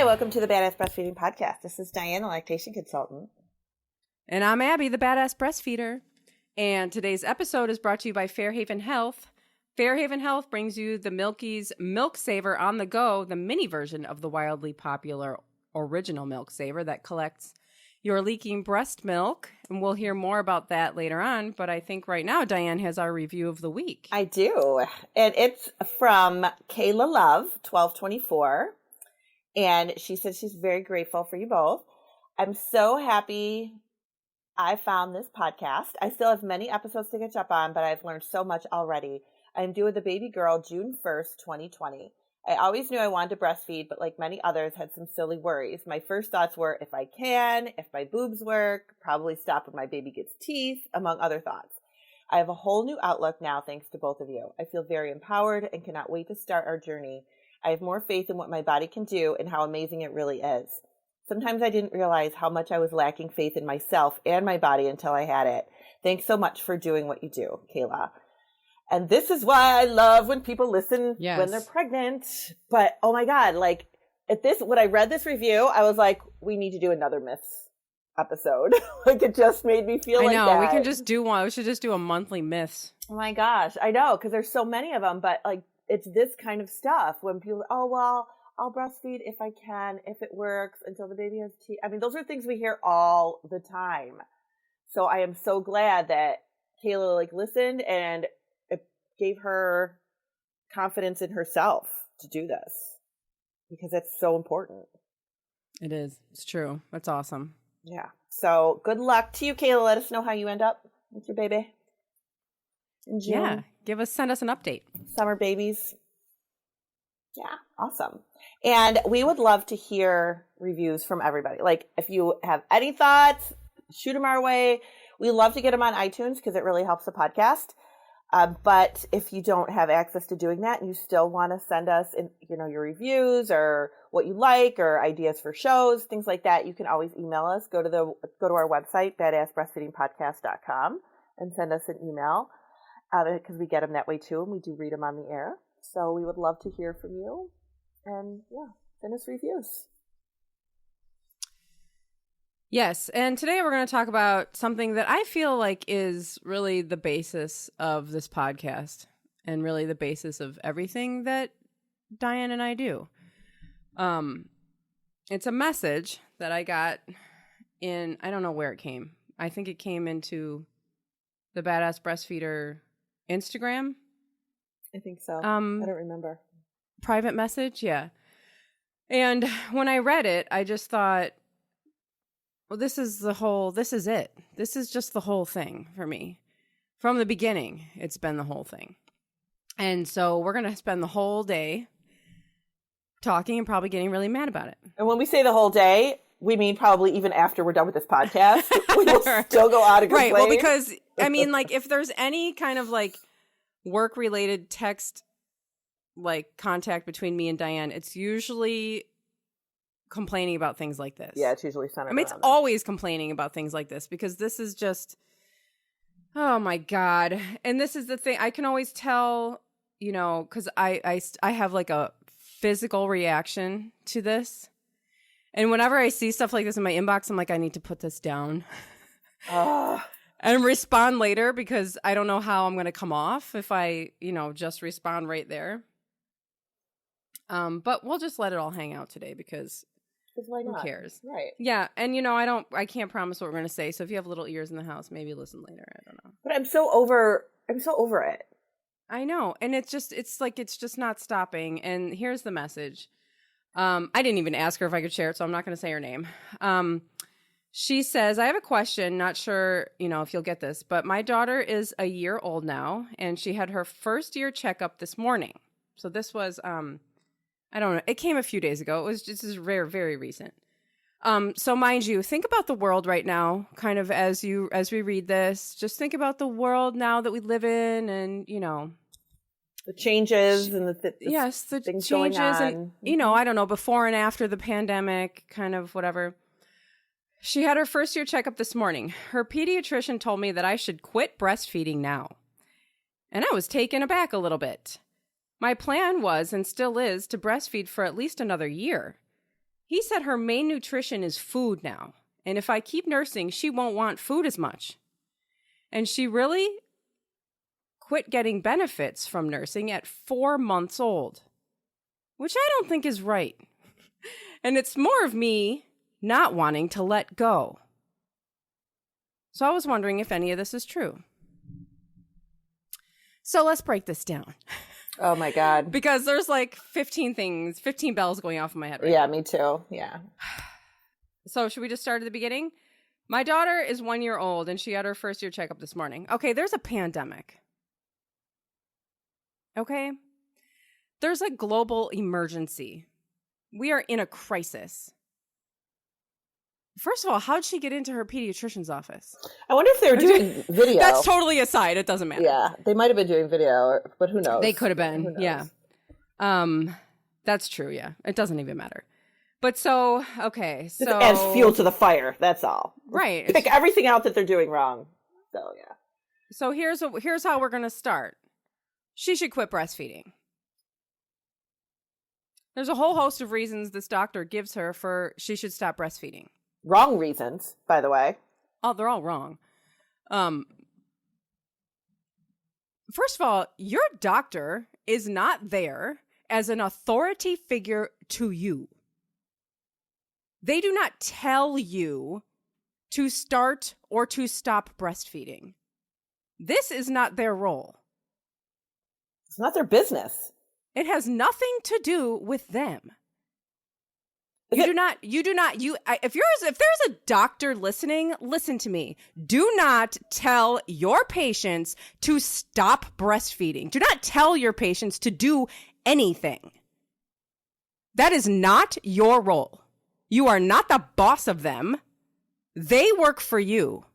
Hi, welcome to the Badass Breastfeeding Podcast. This is Diane, the lactation consultant. And I'm Abby, the Badass Breastfeeder. And today's episode is brought to you by Fairhaven Health. Fairhaven Health brings you the Milky's Milk Saver on the go, the mini version of the wildly popular original Milk Saver that collects your leaking breast milk. And we'll hear more about that later on. But I think right now, Diane has our review of the week. I do. And it's from Kayla Love, 1224. And she said she's very grateful for you both. I'm so happy I found this podcast. I still have many episodes to catch up on, but I've learned so much already. I'm due with a baby girl June 1st, 2020. I always knew I wanted to breastfeed, but like many others, had some silly worries. My first thoughts were, if I can, if my boobs work, probably stop when my baby gets teeth, among other thoughts. I have a whole new outlook now, thanks to both of you. I feel very empowered and cannot wait to start our journey. I have more faith in what my body can do and how amazing it really is. Sometimes I didn't realize how much I was lacking faith in myself and my body until I had it. Thanks so much for doing what you do, Kayla. And this is why I love when people listen when they're pregnant. But oh my God, like when I read this review, I was like, we need to do another myths episode. Like it just made me feel like that. I know, we can just do one. We should just do a monthly myths. Oh my gosh, I know, because there's so many of them, but like it's this kind of stuff when people, oh, well, I'll breastfeed if I can, if it works, until the baby has teeth. I mean, those are things we hear all the time. So I am so glad that Kayla listened and it gave her confidence in herself to do this because it's so important. It is. It's true. That's awesome. Yeah. So good luck to you, Kayla. Let us know how you end up with your baby in June. Yeah. Send us an update. Summer babies. Yeah, awesome. And we would love to hear reviews from everybody. Like if you have any thoughts, shoot them our way. We love to get them on iTunes because it really helps the podcast. But if you don't have access to doing that and you still want to send us your reviews or what you like or ideas for shows, things like that, you can always email us. Go to our website, badassbreastfeedingpodcast.com, and send us an email because we get them that way too, and we do read them on the air. So we would love to hear from you. And send us reviews. Yes. And today we're going to talk about something that I feel like is really the basis of this podcast and really the basis of everything that Diane and I do. It's a message that I got I don't know where it came. I think it came into the Badass Breastfeeder Instagram. I think so. I don't remember. Private message, yeah. And when I read it, I just thought, well, this is it. This is just the whole thing for me. From the beginning, it's been the whole thing. And so we're going to spend the whole day talking and probably getting really mad about it. And when we say the whole day, we mean probably even after we're done with this podcast. We will still go out and complain. Right, well, because, I mean, like, if there's any kind of, like, work-related text, like, contact between me and Diane, it's usually complaining about things like this. Yeah, it's usually centered it's always complaining about things like this because this is just, oh my God. And this is the thing. I can always tell, because I have like a physical reaction to this. And whenever I see stuff like this in my inbox, I'm like, I need to put this down and respond later because I don't know how I'm going to come off if I, just respond right there. But we'll just let it all hang out today because why not? Who cares? Right. Yeah. And, I can't promise what we're going to say. So if you have little ears in the house, maybe listen later. I don't know. But I'm so over it. I know. And it's just not stopping. And here's the message. I didn't even ask her if I could share it, so I'm not going to say her name. She says, I have a question. Not sure, if you'll get this, but my daughter is a year old now and she had her first year checkup this morning. So this was, I don't know. It came a few days ago. This is very, very recent. So mind you, think about the world right now, kind of as we read this, just think about the world now that we live in and, the changes and the things changes going on. And, I don't know, before and after the pandemic, kind of whatever. She had her first year checkup this morning. Her pediatrician told me that I should quit breastfeeding now. And I was taken aback a little bit. My plan was and still is to breastfeed for at least another year. He said her main nutrition is food now. And if I keep nursing, she won't want food as much. And she really quit getting benefits from nursing at 4 months old, which I don't think is right. And it's more of me not wanting to let go. So I was wondering if any of this is true. So let's break this down. Oh my God. Because there's like 15 bells going off in my head right Yeah, now. me too. Yeah. So should we just start at the beginning? My daughter is 1 year old and she had her first year checkup this morning. Okay, there's a pandemic. Okay? There's a global emergency. We are in a crisis. First of all, how'd she get into her pediatrician's office? I wonder if they were doing video. That's totally aside. It doesn't matter. Yeah, they might have been doing video, but who knows? They could have been. Yeah. That's true. Yeah. It doesn't even matter. But so, okay. So it adds fuel to the fire. That's all. Right. Pick everything out that they're doing wrong. So, yeah. So here's how we're going to start. She should quit breastfeeding. There's a whole host of reasons this doctor gives her for she should stop breastfeeding. Wrong reasons, by the way. Oh, they're all wrong. First of all, your doctor is not there as an authority figure to you. They do not tell you to start or to stop breastfeeding. This is not their role. It's not their business. It has nothing to do with them. If there's a doctor listening, listen to me. Do not tell your patients to stop breastfeeding. Do not tell your patients to do anything. That is not your role. You are not the boss of them. They work for you.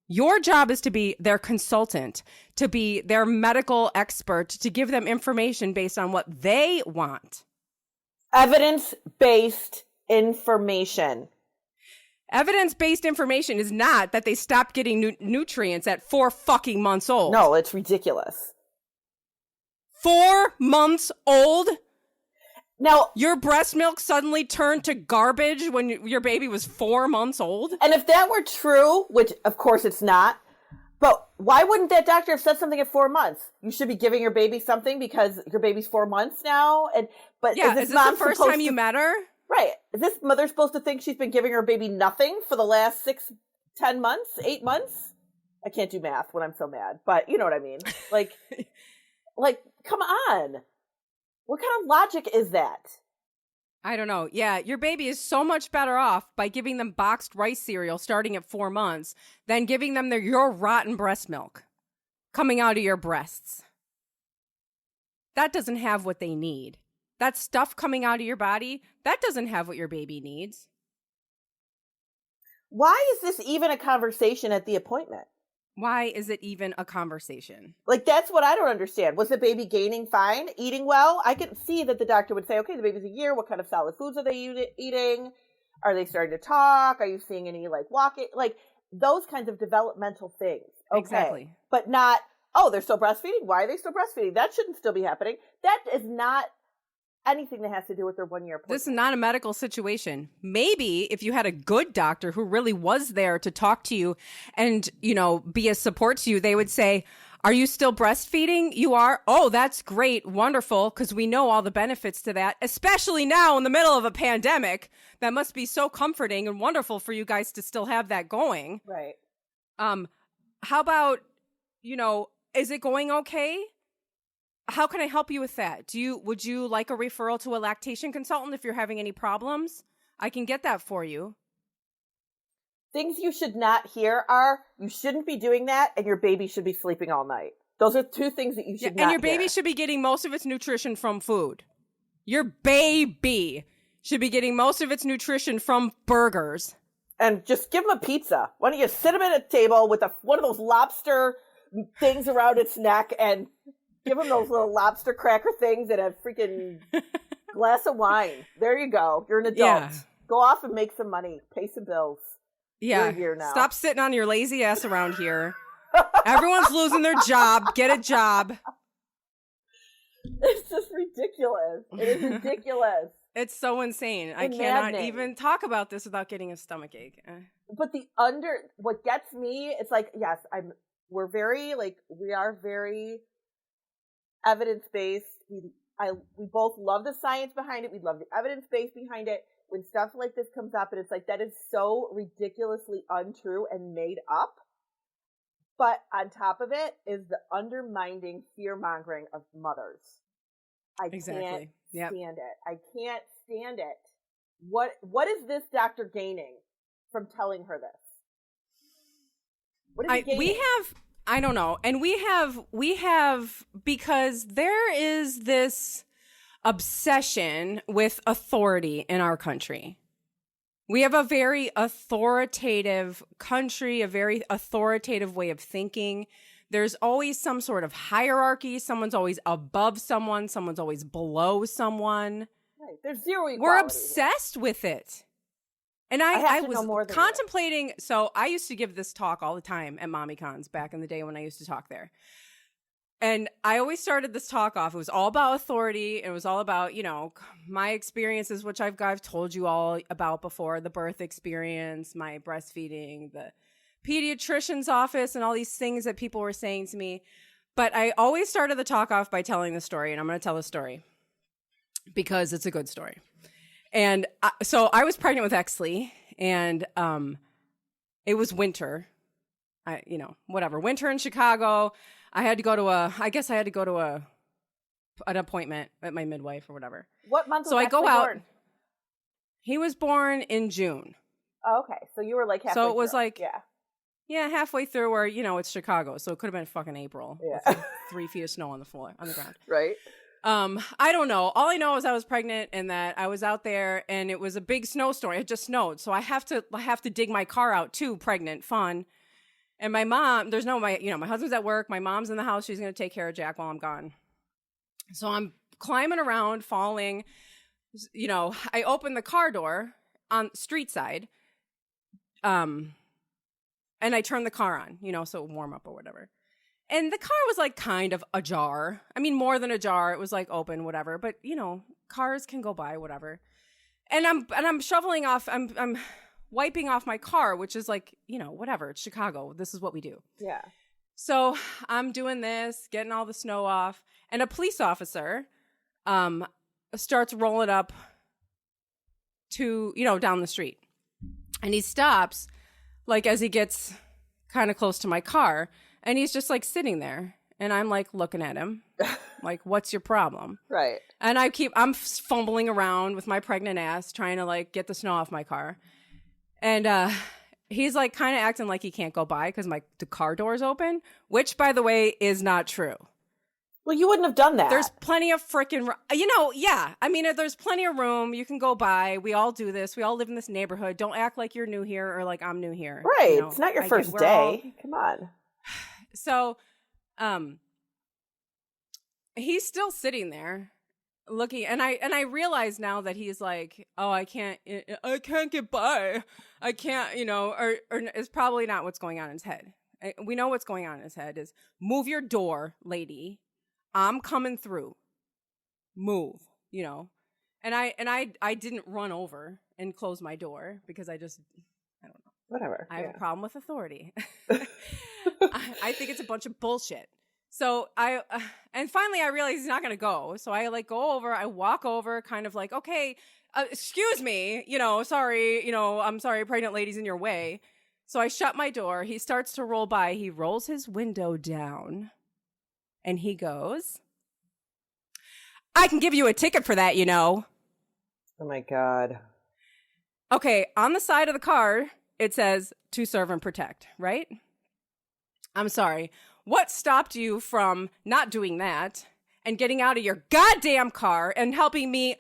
Your job is to be their consultant, to be their medical expert, to give them information based on what they want. Evidence-based information. Evidence-based information is not that they stopped getting nutrients at 4 fucking months old. No, it's ridiculous. 4 months old? Now, your breast milk suddenly turned to garbage when your baby was 4 months old? And if that were true, which of course it's not, but why wouldn't that doctor have said something at 4 months? You should be giving your baby something because your baby's 4 months now. But yeah, is this the first time you met her? Right. Is this mother supposed to think she's been giving her baby nothing for the last 6, 10 months, 8 months? I can't do math when I'm so mad, but you know what I mean. Like, come on. What kind of logic is that? I don't know. Yeah, your baby is so much better off by giving them boxed rice cereal starting at 4 months than giving them your rotten breast milk coming out of your breasts. That doesn't have what they need. That stuff coming out of your body, that doesn't have what your baby needs. Why is this even a conversation at the appointment? Why is it even a conversation? Like, that's what I don't understand. Was the baby gaining fine, eating well? I can see that the doctor would say, okay, the baby's a year. What kind of solid foods are they eating? Are they starting to talk? Are you seeing any, walking? Those kinds of developmental things. Okay. Exactly. But not, oh, they're still breastfeeding? Why are they still breastfeeding? That shouldn't still be happening. That is not anything that has to do with their 1 year appointment. This is not a medical situation. Maybe if you had a good doctor who really was there to talk to you and, be a support to you, they would say, are you still breastfeeding? You are? Oh, that's great. Wonderful. Because we know all the benefits to that, especially now in the middle of a pandemic. That must be so comforting and wonderful for you guys to still have that going. Right. How about, is it going okay? How can I help you with that? Would you like a referral to a lactation consultant if you're having any problems? I can get that for you. Things you should not hear are, you shouldn't be doing that, and your baby should be sleeping all night. Those are 2 things that you should not And your baby hear. should be getting most of its nutrition from food. Your baby should be getting most of its nutrition from burgers. And just give them a pizza. Why don't you sit them at a table with one of those lobster things around its neck and give them those little lobster cracker things and a freaking glass of wine. There you go. You're an adult. Yeah. Go off and make some money. Pay some bills. Yeah. You're here now. Stop sitting on your lazy ass around here. Everyone's losing their job. Get a job. It's just ridiculous. It is ridiculous. It's so insane. I and cannot maddening. even talk about this without getting a stomach ache. But what gets me, it's like, yes, we are very evidence-based. We both love the science behind it. We love the evidence-based behind it. When stuff like this comes up and it's like, that is so ridiculously untrue and made up. But on top of it is the undermining fear-mongering of mothers. I can't stand it. I can't stand it. What is this doctor gaining from telling her this? What is he gaining? I don't know. And we have, because there is this obsession with authority in our country. We have a very authoritative country, a very authoritative way of thinking. There's always some sort of hierarchy. Someone's always above someone. Someone's always below someone. Right. There's zero equality. We're obsessed with it. And I was contemplating. So I used to give this talk all the time at Mommy Cons back in the day when I used to talk there. And I always started this talk off. It was all about authority. It was all about, my experiences, which I've told you all about before, the birth experience, my breastfeeding, the pediatrician's office, and all these things that people were saying to me. But I always started the talk off by telling the story, and I'm going to tell the story because it's a good story. And so I was pregnant with Exley, and it was winter. Winter in Chicago. I had to go to an appointment at my midwife or whatever. What month was so I go born? out. He was born in June. Oh, okay. So you were like halfway So it was through. like, yeah, halfway through where, it's Chicago. So it could have been fucking April. Yeah. With like 3 feet of snow on the ground. Right. I don't know. All I know is I was pregnant and that I was out there and it was a big snowstorm. It just snowed. So I have to dig my car out too, pregnant, fun. And my mom, my husband's at work. My mom's in the house. She's going to take care of Jack while I'm gone. So I'm climbing around, falling. I open the car door on street side. And I turn the car on, so it warm up or whatever. And the car was like kind of ajar. I mean, more than ajar. It was like open, whatever. But, cars can go by, whatever. And I'm shoveling off. I'm wiping off my car, which is like, whatever. It's Chicago. This is what we do. Yeah. So I'm doing this, getting all the snow off, and a police officer starts rolling up to, down the street. And he stops, like, as he gets kind of close to my car, and he's just like sitting there. And I'm like looking at him, like, what's your problem? Right. And I'm fumbling around with my pregnant ass trying to like get the snow off my car. And he's like kind of acting like he can't go by because the car door's open, which, by the way, is not true. Well, you wouldn't have done that. There's plenty of freaking, yeah. I mean, there's plenty of room. You can go by. We all do this. We all live in this neighborhood. Don't act like you're new here or like I'm new here. Right. It's not your first day. Come on. So, he's still sitting there looking, and I realize now that he's like, oh, I can't get by. I can't, or it's probably not what's going on in his head. We know what's going on in his head is move your door, lady. I'm coming through. Move, and I didn't run over and close my door because I don't know. Whatever. I have a problem with authority. I think it's a bunch of bullshit. So and finally I realize he's not going to go. So I like go over, I walk over kind of like, okay, excuse me, sorry, I'm sorry, pregnant lady's in your way. So I shut my door. He starts to roll by. He rolls his window down and he goes, I can give you a ticket for that, Oh my God. Okay. On the side of the car, it says to serve and protect, right? I'm sorry. What stopped you from not doing that and getting out of your goddamn car and helping me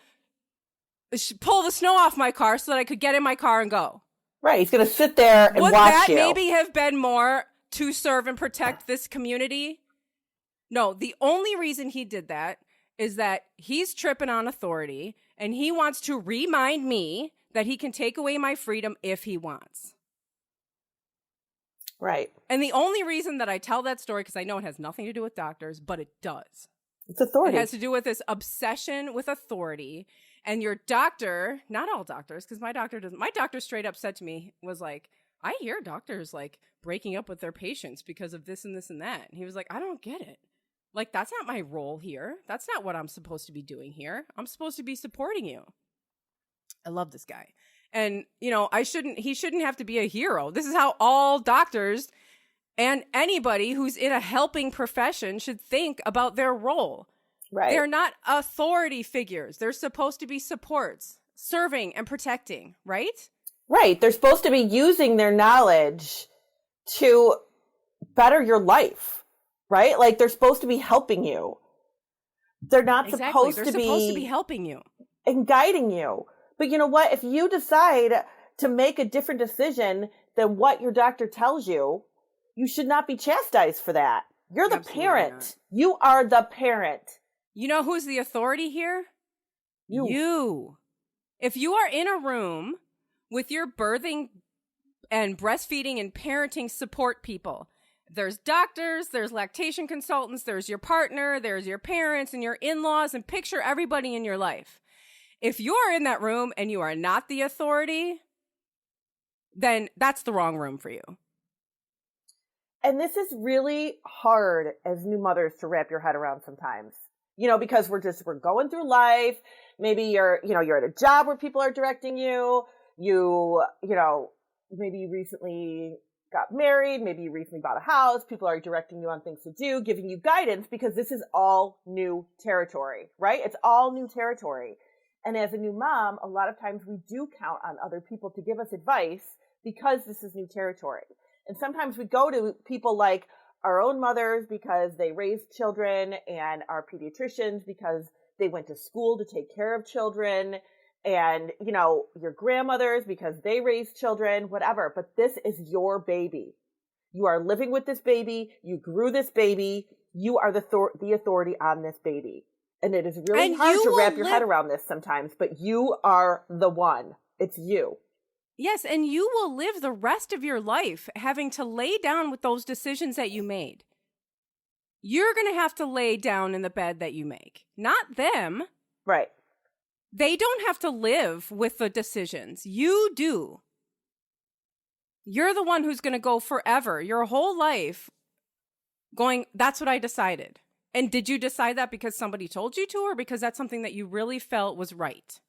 pull the snow off my car so that I could get in my car and go? Right. He's going to sit there and watch you. Would that maybe have been more to serve and protect this community? No, the only reason he did that is that he's tripping on authority and he wants to remind me that he can take away my freedom if he wants. Right. And the only reason that I tell that story, because I know it has nothing to do with doctors, but it does. It's authority. It has to do with this obsession with authority and your doctor, not all doctors, because my doctor straight up said to me, was like, I hear doctors like breaking up with their patients because of this and this and that. And he was like, I don't get it. Like, that's not my role here. That's not what I'm supposed to be doing here. I'm supposed to be supporting you. I love this guy. And, you know, he shouldn't have to be a hero. This is how all doctors and anybody who's in a helping profession should think about their role. Right. They're not authority figures. They're supposed to be supports, serving and protecting, right? Right. They're supposed to be using their knowledge to better your life, right? Like, they're supposed to be helping you. They're not supposed to be helping you and guiding you. But you know what? If you decide to make a different decision than what your doctor tells you, you should not be chastised for that. You're the parent. Not. You are the parent. You know who's the authority here? You. If you are in a room with your birthing and breastfeeding and parenting support people, there's doctors, there's lactation consultants, there's your partner, there's your parents and your in-laws, and picture everybody in your life. If you are in that room and you are not the authority, then that's the wrong room for you. And this is really hard as new mothers to wrap your head around sometimes, you know, because we're going through life. Maybe you're at a job where people are directing you, maybe you recently got married, maybe you recently bought a house, people are directing you on things to do, giving you guidance, because this is all new territory, right? It's all new territory. And as a new mom, a lot of times we do count on other people to give us advice because this is new territory. And sometimes we go to people like our own mothers because they raised children, and our pediatricians because they went to school to take care of children, and, you know, your grandmothers because they raised children, whatever. But this is your baby. You are living with this baby. You grew this baby. You are the authority on this baby. And it is really hard to wrap your head around this sometimes, but you are the one. It's you. Yes, and you will live the rest of your life having to lay down with those decisions that you made. You're going to have to lay down in the bed that you make, not them. Right. They don't have to live with the decisions. You do. You're the one who's going to go forever, your whole life, going, that's what I decided. And did you decide that because somebody told you to, or because that's something that you really felt was right?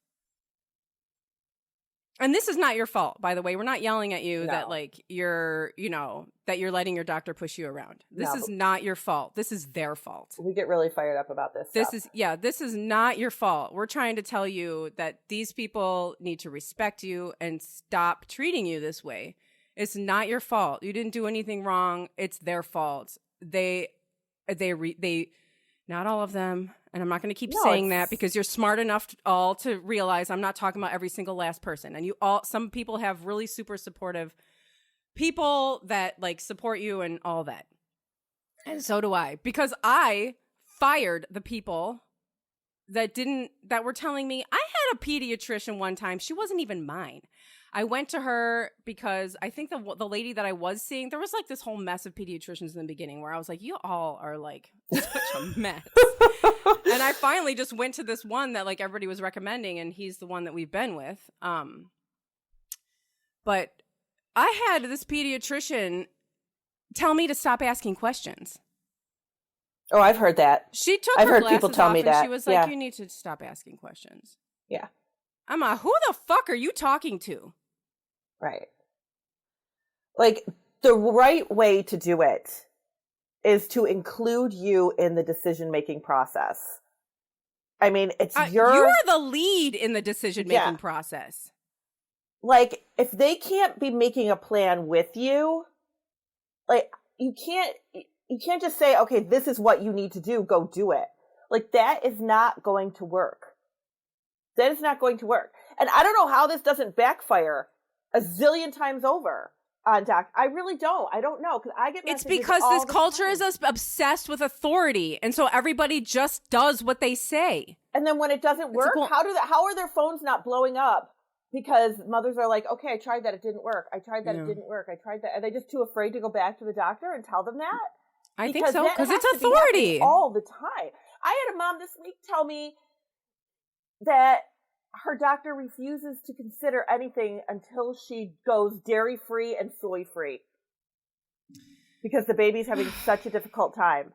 And this is not your fault, by the way. We're not yelling at you that, like, you're letting your doctor push you around. This is not your fault. This is their fault. We get really fired up about this. This is not your fault. We're trying to tell you that these people need to respect you and stop treating you this way. It's not your fault. You didn't do anything wrong. It's their fault. They not all of them. And I'm not going to keep saying that because you're smart enough to realize I'm not talking about every single last person. And some people have really super supportive people that like support you and all that. And so do I, because I fired the people that were telling me. I had a pediatrician one time. She wasn't even mine. I went to her because I think the lady that I was seeing, there was like this whole mess of pediatricians in the beginning where I was like, you all are like such a mess. And I finally just went to this one that like everybody was recommending, and he's the one that we've been with. But I had this pediatrician tell me to stop asking questions. Oh, I've heard that. I've heard people tell me that. She was like, you need to stop asking questions. Yeah. I'm like, who the fuck are you talking to? Right. Like, the right way to do it is to include you in the decision-making process. I mean, it's you're the lead in the decision-making process. Like, if they can't be making a plan with you, like, you can't just say, okay, this is what you need to do, go do it. Like, that is not going to work. That is not going to work. And I don't know how this doesn't backfire a zillion times over on Doc. I really don't. I don't know. Because I get messages. It's because this culture is obsessed with authority. And so everybody just does what they say. And then when it doesn't work, how are their phones not blowing up? Because mothers are like, okay, I tried that. It didn't work. I tried that. It didn't work. I tried that. Are they just too afraid to go back to the doctor and tell them that? I think so. Because it's authority. All the time. I had a mom this week tell me that her doctor refuses to consider anything until she goes dairy-free and soy-free. Because the baby's having such a difficult time.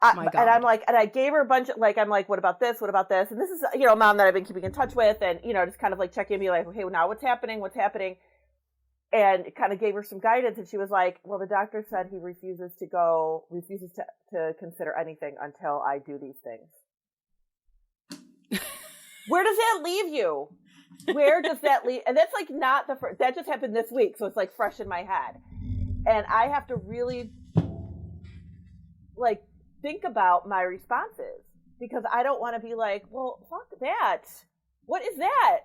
My God. And I'm like, and I gave her a bunch of, like, I'm like, what about this? What about this? And this is, you know, a mom that I've been keeping in touch with, and, you know, just kind of like checking and be like, okay, well, now what's happening? What's happening? And kind of gave her some guidance, and she was like, well, the doctor said he refuses to consider anything until I do these things. Where does that leave you? Where does that leave? And that's like not the first, that just happened this week, so it's like fresh in my head. And I have to really like think about my responses, because I don't want to be like, well, fuck that. What is that?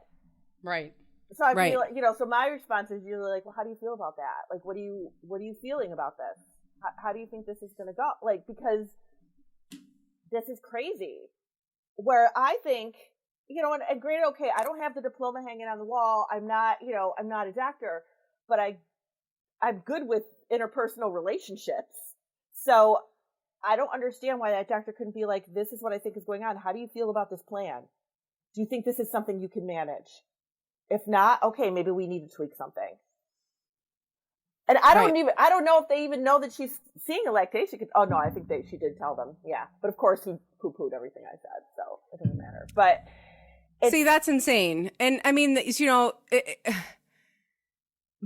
Right. So I feel like, you know, so my response is usually like, well, how do you feel about that? Like, what are you feeling about this? How do you think this is going to go? Like, because this is crazy. Where I think, you know, and granted, okay, I don't have the diploma hanging on the wall. I'm not, you know, I'm not a doctor, but I'm good with interpersonal relationships. So I don't understand why that doctor couldn't be like, this is what I think is going on. How do you feel about this plan? Do you think this is something you can manage? If not, okay, maybe we need to tweak something. And I don't know if they even know that she's seeing a lactation. Oh no, I think she did tell them. Yeah. But of course he poo-pooed everything I said, so it doesn't matter. But see, that's insane. And I mean, you know,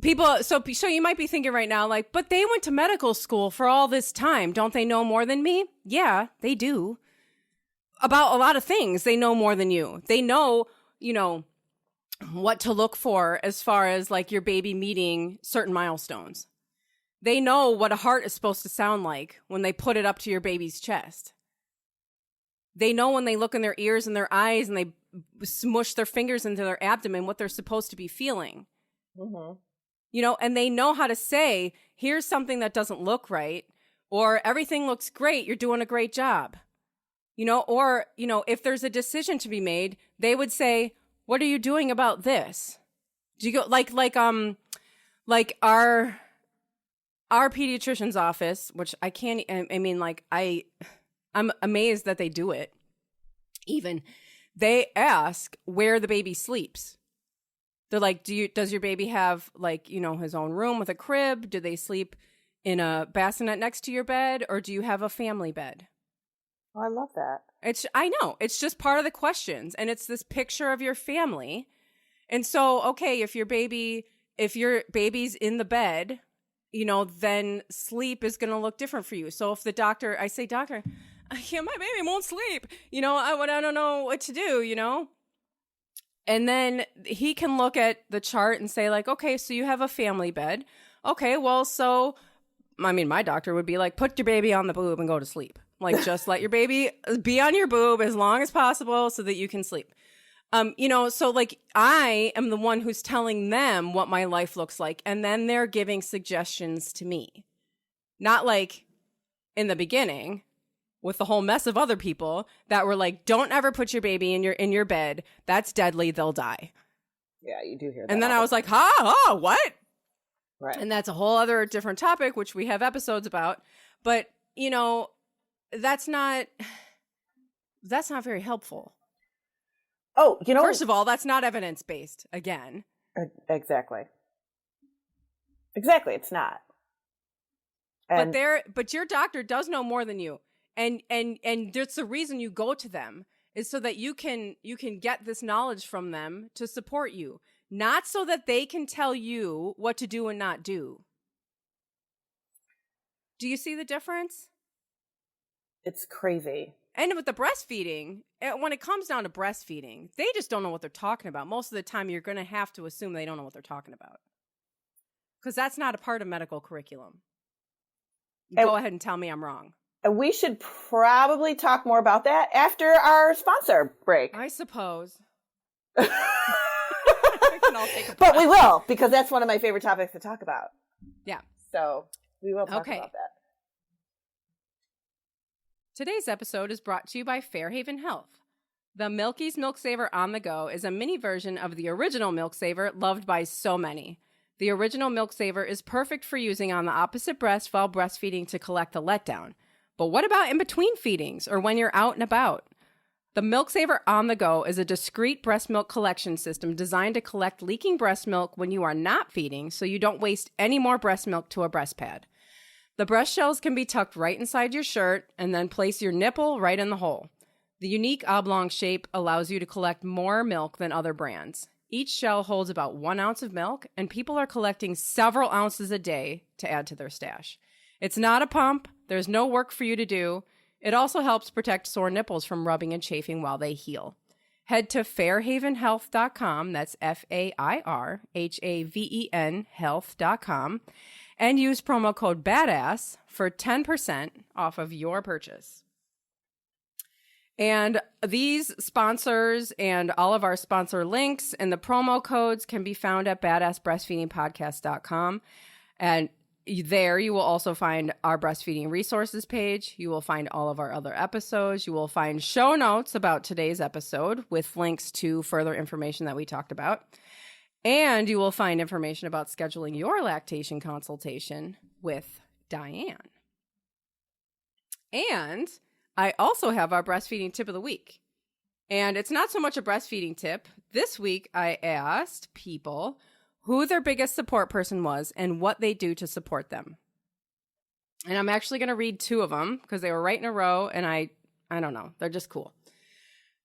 people, so you might be thinking right now, like, but they went to medical school for all this time. Don't they know more than me? Yeah, they do. About a lot of things, they know more than you. They know, you know, what to look for as far as like your baby meeting certain milestones. They know what a heart is supposed to sound like when they put it up to your baby's chest. They know when they look in their ears and their eyes and they smush their fingers into their abdomen what they're supposed to be feeling. Mm-hmm. You know, and they know how to say, here's something that doesn't look right, or everything looks great, you're doing a great job. You know, or, you know, if there's a decision to be made, they would say, what are you doing about this? Do you go like our pediatrician's office, which I can't, I mean, like I'm amazed that they do it. Even they ask where the baby sleeps. They're like, does your baby have like, you know, his own room with a crib? Do they sleep in a bassinet next to your bed, or do you have a family bed? Oh, I love that. I know. It's just part of the questions, and it's this picture of your family. And so, okay, if your baby's in the bed, you know, then sleep is going to look different for you. So if I say, doctor, yeah, my baby won't sleep, you know, I don't know what to do, you know? And then he can look at the chart and say like, okay, so you have a family bed. Okay, well, so, I mean, my doctor would be like, put your baby on the boob and go to sleep. Like, just let your baby be on your boob as long as possible so that you can sleep. You know, so like I am the one who's telling them what my life looks like. And then they're giving suggestions to me. Not like in the beginning with the whole mess of other people that were like, don't ever put your baby in your bed. That's deadly. They'll die. Yeah, you do hear that. And then I was like, what? Right. And that's a whole other different topic, which we have episodes about. But, you know, that's not very helpful. Oh, you know, first of all, that's not evidence-based again. Exactly. It's not. And But your doctor does know more than you. And that's the reason you go to them, is so that you can get this knowledge from them to support you, not so that they can tell you what to do and not do. Do you see the difference? It's crazy. And with the breastfeeding, when it comes down to breastfeeding, they just don't know what they're talking about. Most of the time, you're going to have to assume they don't know what they're talking about, because that's not a part of medical curriculum. Go ahead and tell me I'm wrong. And we should probably talk more about that after our sponsor break. I suppose. But we will, because that's one of my favorite topics to talk about. Yeah. So we will talk about that. Today's episode is brought to you by Fairhaven Health. The Milky's Milk Saver on the Go is a mini version of the original Milk Saver, loved by so many. The original Milk Saver is perfect for using on the opposite breast while breastfeeding to collect the letdown. But what about in between feedings or when you're out and about? The Milk Saver On the Go is a discreet breast milk collection system designed to collect leaking breast milk when you are not feeding, so you don't waste any more breast milk to a breast pad. The breast shells can be tucked right inside your shirt and then place your nipple right in the hole. The unique oblong shape allows you to collect more milk than other brands. Each shell holds about 1 ounce of milk, and people are collecting several ounces a day to add to their stash. It's not a pump. There's no work for you to do. It also helps protect sore nipples from rubbing and chafing while they heal. Head to fairhavenhealth.com, that's FAIRHAVEN health.com, and use promo code BADASS for 10% off of your purchase. And these sponsors and all of our sponsor links and the promo codes can be found at badassbreastfeedingpodcast.com. And there you will also find our breastfeeding resources page. You will find all of our other episodes. You will find show notes about today's episode with links to further information that we talked about. And you will find information about scheduling your lactation consultation with Diane. And I also have our breastfeeding tip of the week. And it's not so much a breastfeeding tip. This week I asked people who their biggest support person was and what they do to support them. And I'm actually going to read 2 of them because they were right in a row, and I don't know. They're just cool.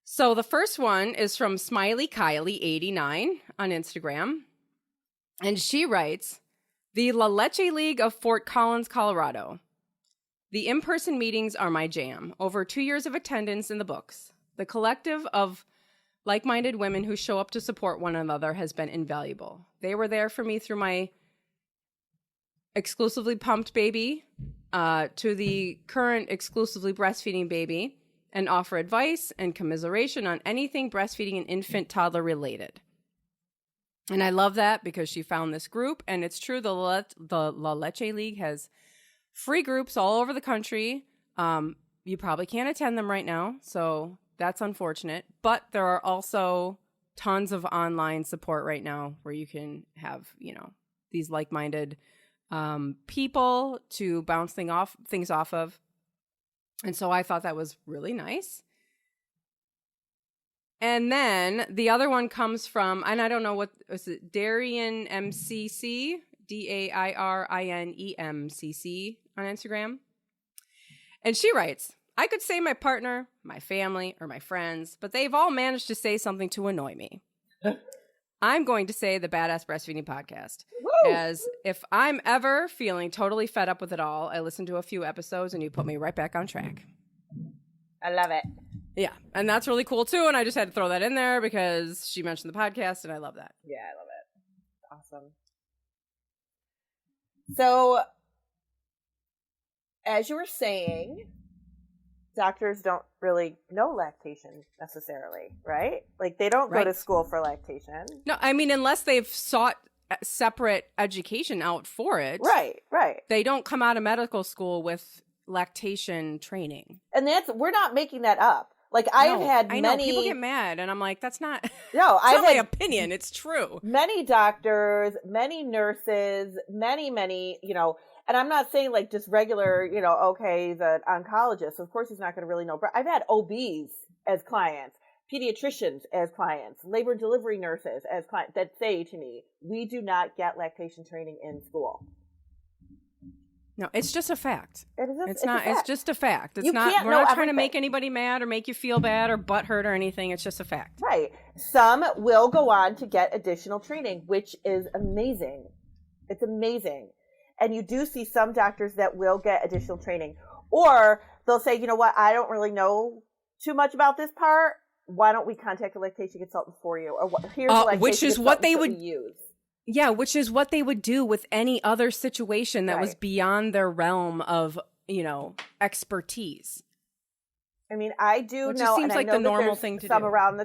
So the first one is from Smiley Kylie 89 on Instagram. And she writes, the La Leche League of Fort Collins, Colorado. The in-person meetings are my jam. Over 2 years of attendance in the books. The collective of like-minded women who show up to support one another has been invaluable. They were there for me through my exclusively pumped baby to the current exclusively breastfeeding baby and offer advice and commiseration on anything breastfeeding and infant toddler related. And I love that because she found this group, and it's true, the La Leche League has free groups all over the country. You probably can't attend them right now, so that's unfortunate, but there are also tons of online support right now where you can have, these like-minded people to bounce things off of. And so I thought that was really nice. And then the other one comes from, and I don't know what was it, Darian MCC, DAIRINEMCC on Instagram. And she writes, I could say my partner, my family, or my friends, but they've all managed to say something to annoy me. I'm going to say the Badass Breastfeeding Podcast. Woo! As if I'm ever feeling totally fed up with it all, I listen to a few episodes and you put me right back on track. I love it. Yeah, and that's really cool too, and I just had to throw that in there because she mentioned the podcast, and I love that. Yeah, I love it. Awesome. So, as you were saying, doctors don't really know lactation necessarily, right? Like, they don't go to school for lactation. No, I mean, unless they've sought separate education out for it. Right. They don't come out of medical school with lactation training. And we're not making that up. Like, I've had many... I know, people get mad, and I'm like, that's not... No, I've not my opinion, it's true. Many doctors, many nurses, many, and I'm not saying like just regular, the oncologist. Of course, he's not going to really know. But I've had OBs as clients, pediatricians as clients, labor and delivery nurses as clients that say to me, we do not get lactation training in school. No, it's just a fact. It's just a fact. It's you not, can't we're know not everything. trying to make anybody mad or make you feel bad or butthurt or anything. It's just a fact. Right. Some will go on to get additional training, which is amazing. It's amazing. And you do see some doctors that will get additional training, or they'll say, you know what, I don't really know too much about this part. Why don't we contact a lactation consultant for you? Or here's a lactation which is what they would use. Yeah, which is what they would do with any other situation that was beyond their realm of, expertise. I mean, I do which know, seems and like I know the normal that thing to some do around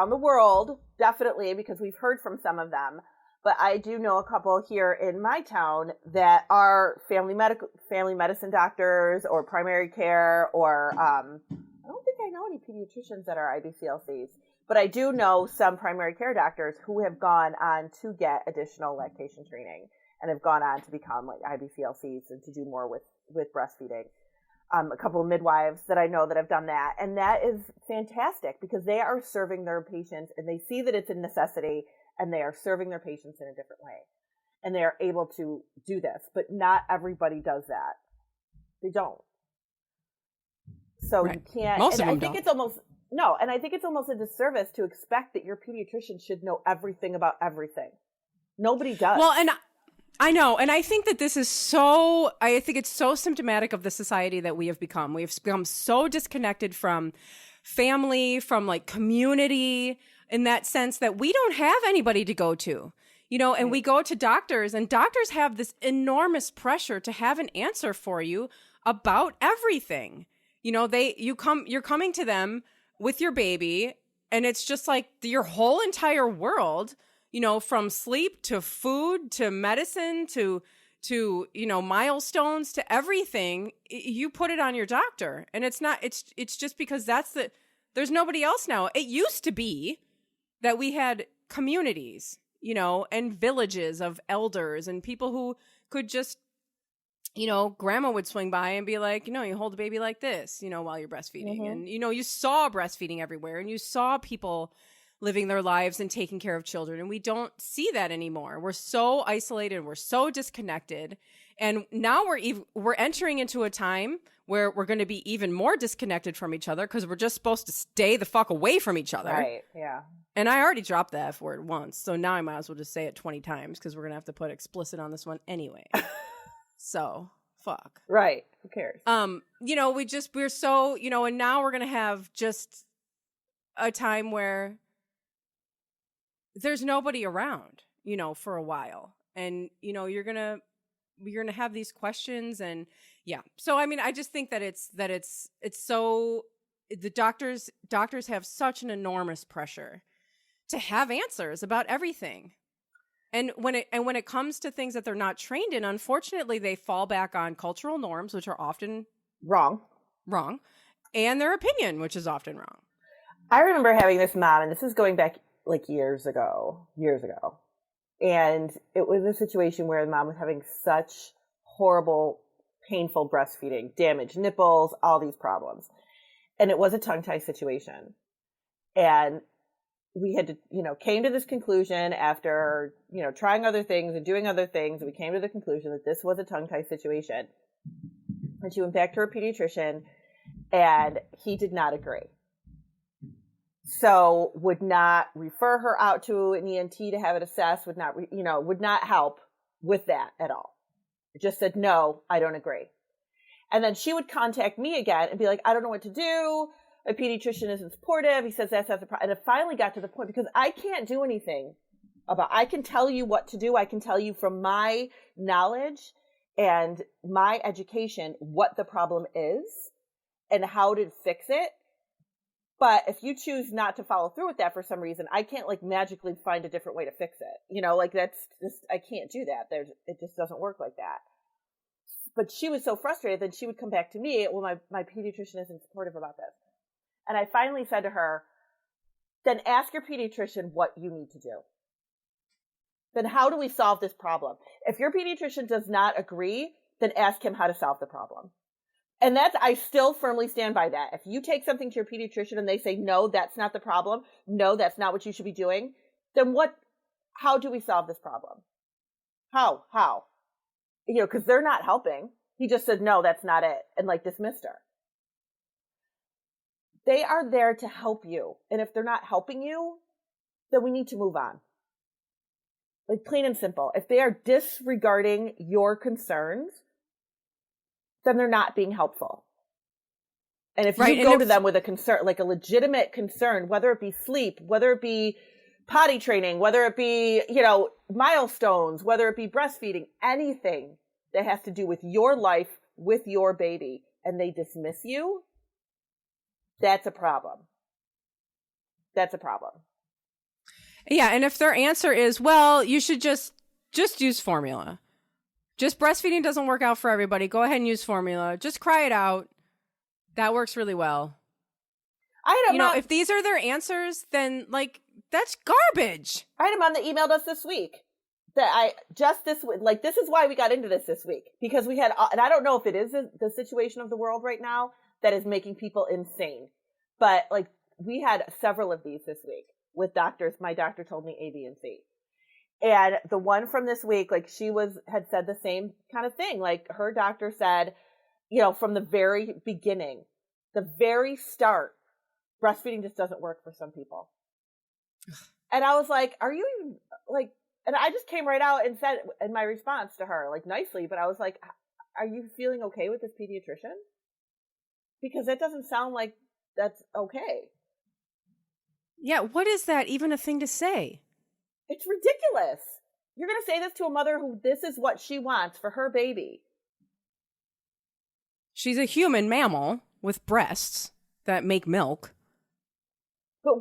the world, definitely, because we've heard from some of them. But I do know a couple here in my town that are family medicine doctors or primary care, or I don't think I know any pediatricians that are IBCLCs. But I do know some primary care doctors who have gone on to get additional lactation training and have gone on to become like IBCLCs and to do more with breastfeeding. a couple of midwives that I know that have done that. And that is fantastic because they are serving their patients and they see that it's a necessity and they are serving their patients in a different way. And they are able to do this, but not everybody does that. They don't. So you can't. Most of them I think don't. it's almost no, and I think it's almost a disservice to expect that your pediatrician should know everything about everything. Nobody does. Well, and I know, and I think that this is so. I think it's so symptomatic of the society that we have become. We have become so disconnected from family, from like community, in that sense that we don't have anybody to go to. You know, and we go to doctors and doctors have this enormous pressure to have an answer for you about everything. You know, you're coming to them with your baby and it's just like your whole entire world, you know, from sleep to food to medicine to, you know, milestones to everything. You put it on your doctor and it's just because there's nobody else now. It used to be that we had communities, you know, and villages of elders and people who could just, you know, grandma would swing by and be like, you know, you hold the baby like this, you know, while you're breastfeeding. Mm-hmm. And, you know, you saw breastfeeding everywhere and you saw people living their lives and taking care of children. And we don't see that anymore. We're so isolated. We're so disconnected. And now we're entering into a time where we're going to be even more disconnected from each other because we're just supposed to stay the fuck away from each other. Right. Yeah. And I already dropped the F word once. So now I might as well just say it 20 times because we're going to have to put explicit on this one anyway. So fuck. Right. Who cares? You know, we're so, you know, and now we're going to have just a time where there's nobody around, you know, for a while. And, you know, you're going to have these questions and yeah. So, I mean, I just think that it's so the doctors have such an enormous pressure to have answers about everything. And when it comes to things that they're not trained in, unfortunately, they fall back on cultural norms, which are often wrong, and their opinion, which is often wrong. I remember having this mom, and this is going back like years ago. And it was a situation where the mom was having such horrible, painful breastfeeding, damaged nipples, all these problems. And it was a tongue tie situation. And we had to, you know, came to this conclusion after, you know, trying other things and doing other things. We came to the conclusion that this was a tongue tie situation. And she went back to her pediatrician and he did not agree. So would not refer her out to an ENT to have it assessed, would not help with that at all. Just said, no, I don't agree. And then she would contact me again and be like, I don't know what to do. My pediatrician isn't supportive. He says that's the problem. And it finally got to the point because I can't do anything I can tell you what to do. I can tell you from my knowledge and my education what the problem is and how to fix it. But if you choose not to follow through with that for some reason, I can't like magically find a different way to fix it. You know, like that's just, I can't do that. It just doesn't work like that. But she was so frustrated that she would come back to me. Well, my pediatrician isn't supportive about this. And I finally said to her, then ask your pediatrician what you need to do. Then how do we solve this problem? If your pediatrician does not agree, then ask him how to solve the problem. And I still firmly stand by that. If you take something to your pediatrician and they say, no, that's not the problem. No, that's not what you should be doing. Then how do we solve this problem? How? You know, because they're not helping. He just said, no, that's not it. And like dismissed her. They are there to help you. And if they're not helping you, then we need to move on. Like plain and simple. If they are disregarding your concerns, then they're not being helpful. And if you go to them with a concern, like a legitimate concern, whether it be sleep, whether it be potty training, whether it be, you know, milestones, whether it be breastfeeding, anything that has to do with your life, with your baby, and they dismiss you, that's a problem. That's a problem. Yeah, and if their answer is, well, you should just use formula. Just breastfeeding doesn't work out for everybody. Go ahead and use formula. Just cry it out. That works really well. If these are their answers, then like that's garbage. I had a mom that emailed us this week that I just this like this is why we got into this week, because we had, and I don't know if it is the situation of the world right now that is making people insane, but like we had several of these this week with doctors. My doctor told me A, B, and C, and the one from this week, like had said the same kind of thing. Like her doctor said, from the very beginning, the very start, breastfeeding just doesn't work for some people. And I was like, are you even like? And I just came right out and said in my response to her, like nicely, but I was like, are you feeling okay with this pediatrician? Because it doesn't sound like that's okay. Yeah, what is that even a thing to say? It's ridiculous. You're going to say this to a mother who this is what she wants for her baby. She's a human mammal with breasts that make milk. But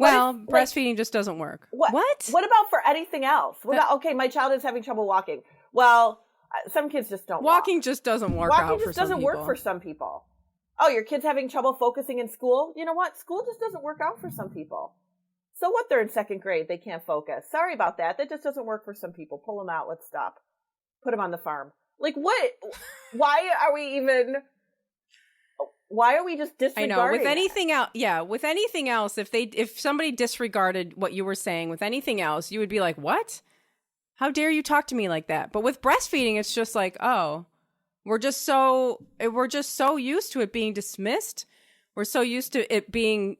breastfeeding just doesn't work. What? What about for anything else? Okay, my child is having trouble walking. Well, some kids just don't Walking just doesn't work out for some people. Walking just doesn't work for some people. Oh, your kid's having trouble focusing in school? You know what? School just doesn't work out for some people. So what? They're in second grade. They can't focus. Sorry about that. That just doesn't work for some people. Pull them out. Let's stop. Put them on the farm. Like what? Why are we just disregarding? I know. With anything else, with anything else, if somebody disregarded what you were saying with anything else, you would be like, "What? How dare you talk to me like that?" But with breastfeeding, it's just like, "Oh, we're just so used to it being dismissed. We're so used to it being,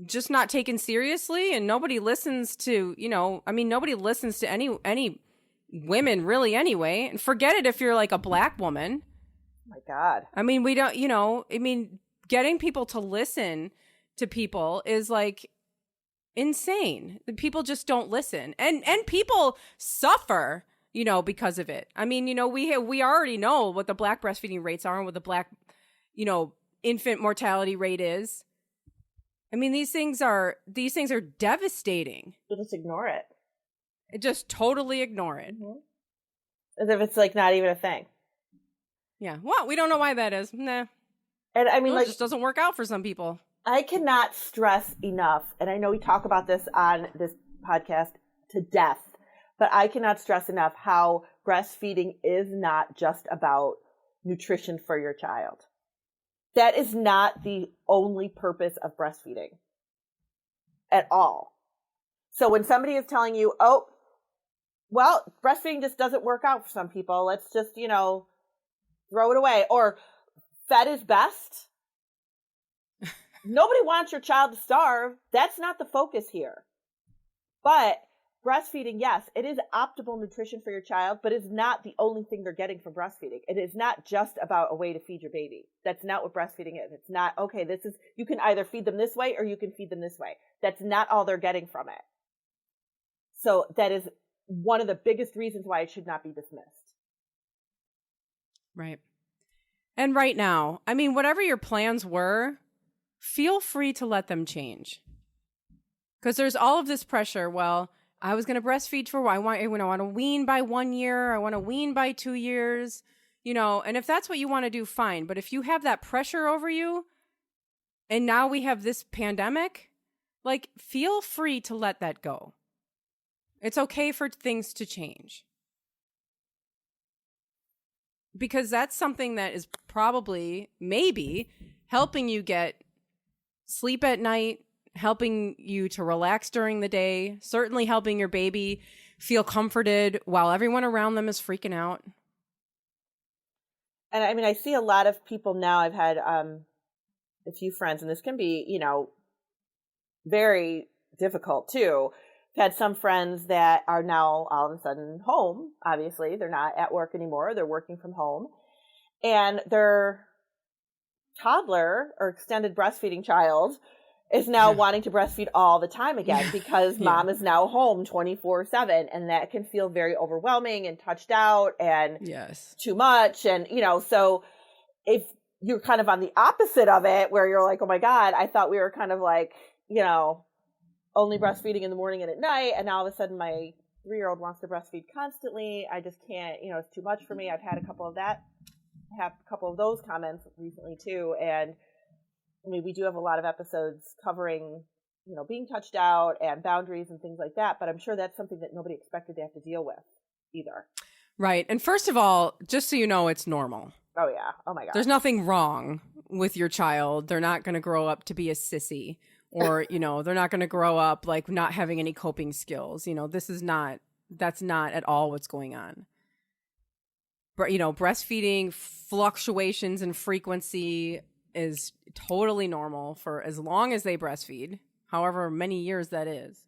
just not taken seriously, and nobody listens to, nobody listens to any women really anyway. And forget it if you're like a black woman." My God. I mean, we don't, getting people to listen to people is like insane. People just don't listen. And people suffer, because of it. I mean, we already know what the black breastfeeding rates are and what the black, infant mortality rate is. I mean, these things are devastating. You just ignore it. Just totally ignore it. Mm-hmm. As if it's like not even a thing. Yeah. Well, we don't know why that is. Nah. And I mean, it just doesn't work out for some people. I cannot stress enough, and I know we talk about this on this podcast to death, but I cannot stress enough how breastfeeding is not just about nutrition for your child. That is not the only purpose of breastfeeding at all. So when somebody is telling you, oh, well, breastfeeding just doesn't work out for some people, let's just, throw it away. Or fed is best. Nobody wants your child to starve. That's not the focus here. But breastfeeding, yes, it is optimal nutrition for your child, but it's not the only thing they're getting from breastfeeding. It is not just about a way to feed your baby. That's not what breastfeeding is. It's not, okay, you can either feed them this way or you can feed them this way. That's not all they're getting from it. So that is one of the biggest reasons why it should not be dismissed. Right. And right now, I mean, whatever your plans were, feel free to let them change. Because there's all of this pressure. Well, I was going to breastfeed for I want to wean by 1 year. I want to wean by 2 years, and if that's what you want to do, fine. But if you have that pressure over you and now we have this pandemic, like, feel free to let that go. It's okay for things to change. Because that's something that is probably, maybe, helping you get sleep at night, helping you to relax during the day, certainly helping your baby feel comforted while everyone around them is freaking out. And I mean, I see a lot of people now. I've had a few friends, and this can be, very difficult too. I've had some friends that are now all of a sudden home. Obviously, they're not at work anymore. They're working from home. And their toddler or extended breastfeeding child is now wanting to breastfeed all the time again because mom is now home 24/7. And that can feel very overwhelming and touched out and too much. And, so if you're kind of on the opposite of it, where you're like, oh my God, I thought we were kind of like, only breastfeeding in the morning and at night. And now all of a sudden my 3-year-old wants to breastfeed constantly. I just can't, it's too much for me. I've had a couple of those comments recently too. And I mean, we do have a lot of episodes covering being touched out and boundaries and things like that. But I'm sure that's something that nobody expected to have to deal with either. Right. And first of all, just so you know, it's normal. Oh, yeah. Oh, my God. There's nothing wrong with your child. They're not going to grow up to be a sissy, or, they're not going to grow up like not having any coping skills. That's not at all what's going on. But, breastfeeding fluctuations in frequency is totally normal for as long as they breastfeed, however many years that is.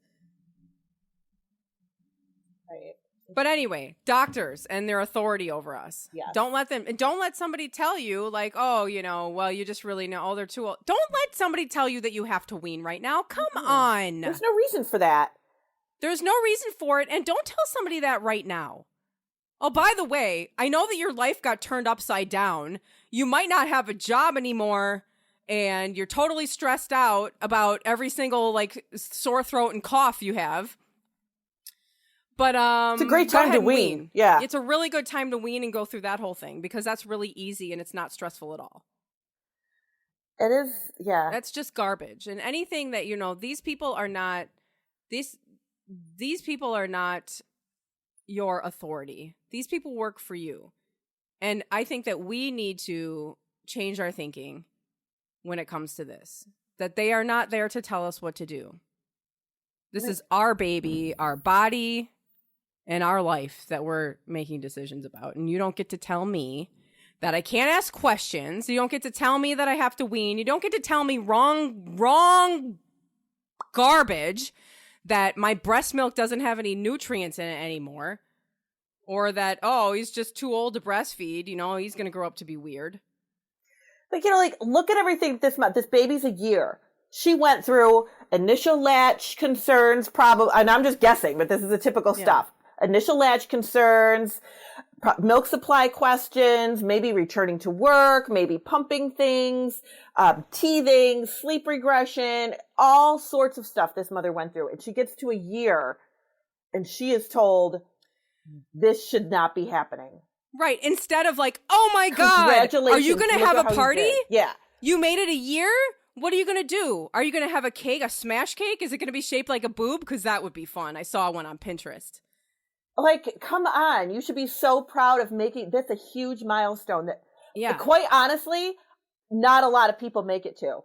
Right. But anyway, doctors and their authority over us. Yes. Don't let somebody tell you like, oh, well, you just really know, oh, they're too old. Don't let somebody tell you that you have to wean right now. Come on. There's no reason for that. There's no reason for it. And don't tell somebody that right now. Oh, by the way, I know that your life got turned upside down. You might not have a job anymore, and you're totally stressed out about every single like sore throat and cough you have. But it's a great time to wean. Yeah. It's a really good time to wean and go through that whole thing because that's really easy and it's not stressful at all. It is, yeah. That's just garbage. And anything that, these people are not these people are not your authority. These people work for you. And I think that we need to change our thinking when it comes to this. That they are not there to tell us what to do. This is our baby, our body, and our life that we're making decisions about. And you don't get to tell me that I can't ask questions. You don't get to tell me that I have to wean. You don't get to tell me wrong garbage, that my breast milk doesn't have any nutrients in it anymore. Or that, oh, he's just too old to breastfeed. He's going to grow up to be weird. Like, look at everything this month. This baby's a year. She went through initial latch concerns, probably, and I'm just guessing, but this is the typical stuff. Initial latch concerns, milk supply questions, maybe returning to work, maybe pumping things, teething, sleep regression, all sorts of stuff this mother went through. And she gets to a year and she is told this should not be happening. Right. Instead of like, oh my God, are you going to have a party? Yeah. You made it a year? What are you going to do? Are you going to have a cake, a smash cake? Is it going to be shaped like a boob? Because that would be fun. I saw one on Pinterest. Like, come on. You should be so proud of making this a huge milestone that, quite honestly, not a lot of people make it to.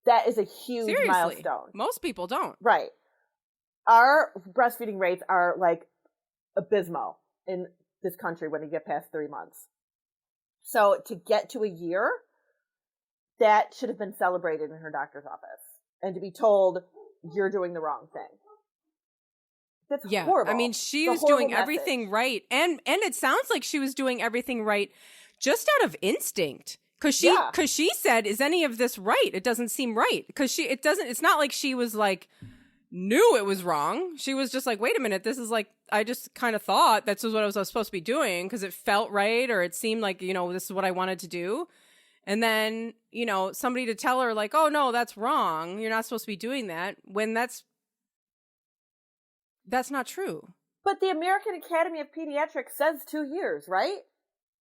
That is a huge milestone. Most people don't. Right. Our breastfeeding rates are like abysmal in this country when you get past 3 months. So to get to a year, that should have been celebrated in her doctor's office. And to be told you're doing the wrong thing. That's horrible. I mean, she was doing everything right. And it sounds like she was doing everything right just out of instinct. Cause she said, is any of this right? It doesn't seem right. It's not like she was like, knew it was wrong. She was just like, wait a minute, this is like, I just kind of thought that's what I was supposed to be doing because it felt right, or it seemed like, this is what I wanted to do. And then, somebody to tell her like, oh no, that's wrong. You're not supposed to be doing that, when that's not true. But the American Academy of Pediatrics says 2 years, right?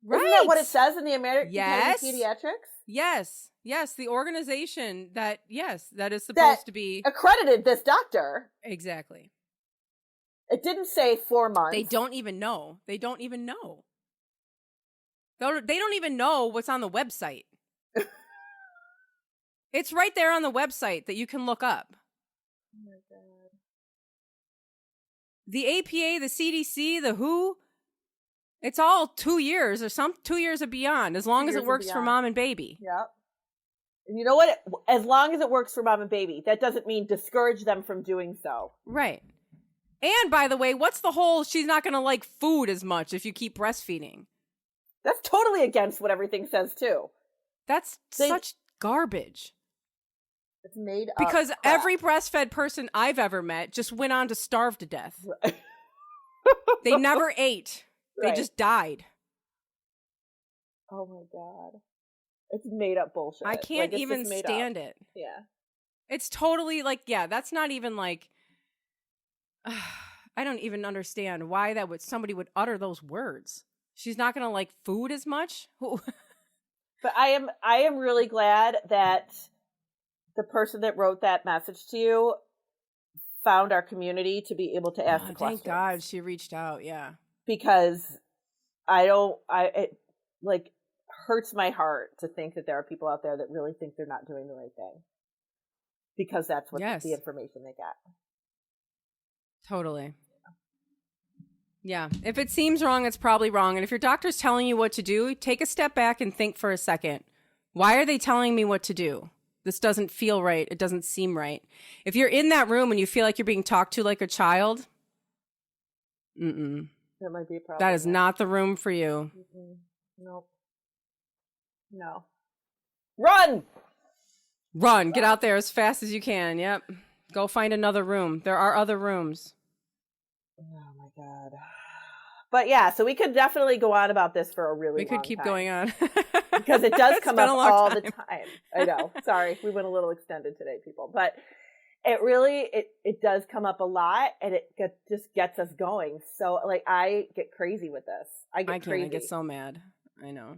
Right. Isn't that what it says in the American Academy of Pediatrics? Yes. The organization that is supposed to be accredited this doctor. Exactly. It didn't say 4 months. They don't even know. They don't even know what's on the website. It's right there on the website that you can look up. Oh my God. The APA, the CDC, the WHO, it's all 2 years or 2 years or beyond, as long as it works for mom and baby. Yep. And you know what? As long as it works for mom and baby, that doesn't mean discourage them from doing so. Right. And by the way, what's the whole she's not going to like food as much if you keep breastfeeding? That's totally against what everything says too. That's such garbage. It's made up because crap. Every breastfed person I've ever met just went on to starve to death. Right. They never ate. They just died. Oh my God. It's made up bullshit. I can't even stand it. Yeah. It's totally like, that's not even like, I don't even understand why somebody would utter those words. She's not going to like food as much. But I am really glad that the person that wrote that message to you found our community to be able to ask the questions. Thank God she reached out. Yeah. Because it like hurts my heart to think that there are people out there that really think they're not doing the right thing. Because that's what the information they got. Totally. Yeah. If it seems wrong, it's probably wrong. And if your doctor's telling you what to do, take a step back and think for a second. Why are they telling me what to do? This doesn't feel right. It doesn't seem right. If you're in that room and you feel like you're being talked to like a child, that might be a problem. That is not the room for you. Nope. No. Run! Get out there as fast as you can. Yep. Go find another room. There are other rooms. Oh my God. But yeah, so we could definitely go on about this for a really long time. We could keep going on. Because it does come up all the time. I know. Sorry, we went a little extended today, people. But it really, it does come up a lot, and it just gets us going. So, like, I get crazy with this. I get so mad. I know.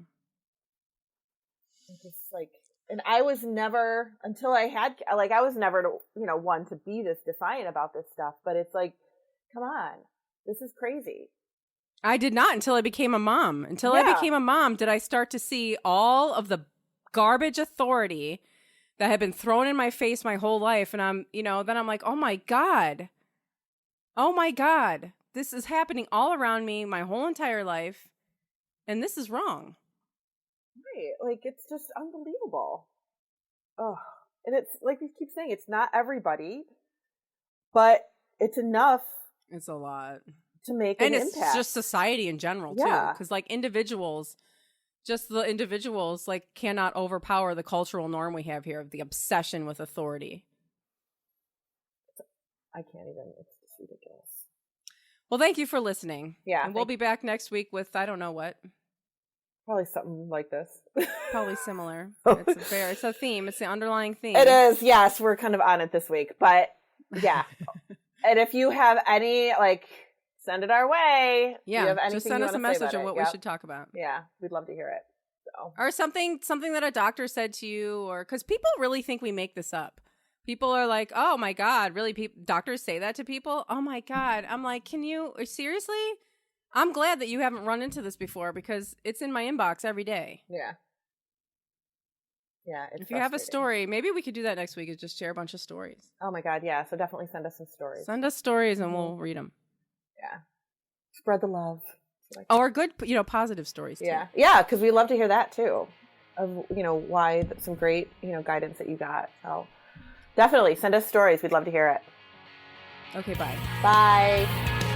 I'm just like, and I was never, until I had, like, I was never, one to be this defiant about this stuff. But it's like, come on, this is crazy. I did not until I became a mom. Until I became a mom did I start to see all of the garbage authority that had been thrown in my face my whole life. And then I'm like, oh my God, this is happening all around me my whole entire life. And this is wrong. Right. Like, it's just unbelievable. Oh, and it's like we keep saying, it's not everybody, but it's enough. It's a lot. To make an impact. And it's just society in general, too. Because, like, the individuals, like, cannot overpower the cultural norm we have here of the obsession with authority. I can't even. It's just ridiculous. Well, thank you for listening. Yeah. And we'll be back next week with, I don't know what. Probably something like this. Probably similar. It's a theme. It's the underlying theme. It is. Yes, we're kind of on it this week. But, yeah. And if you have any, like... send it our way. Yeah, just send us a message on what we should talk about. Yeah, we'd love to hear it. So. Or something that a doctor said to you, or because people really think we make this up. People are like, "Oh my God, really? Doctors say that to people? Oh my God!" I'm like, "Can you seriously?" I'm glad that you haven't run into this before because it's in my inbox every day. Yeah. Yeah. If you have a story, maybe we could do that next week. Is just share a bunch of stories. Oh my God, yeah. So definitely send us some stories. Send us stories, and we'll read them. Yeah. Spread the love. Or good, positive stories too. Yeah. Yeah, because we love to hear that too. Of, why some great, guidance that you got. So definitely send us stories. We'd love to hear it. Okay, bye. Bye.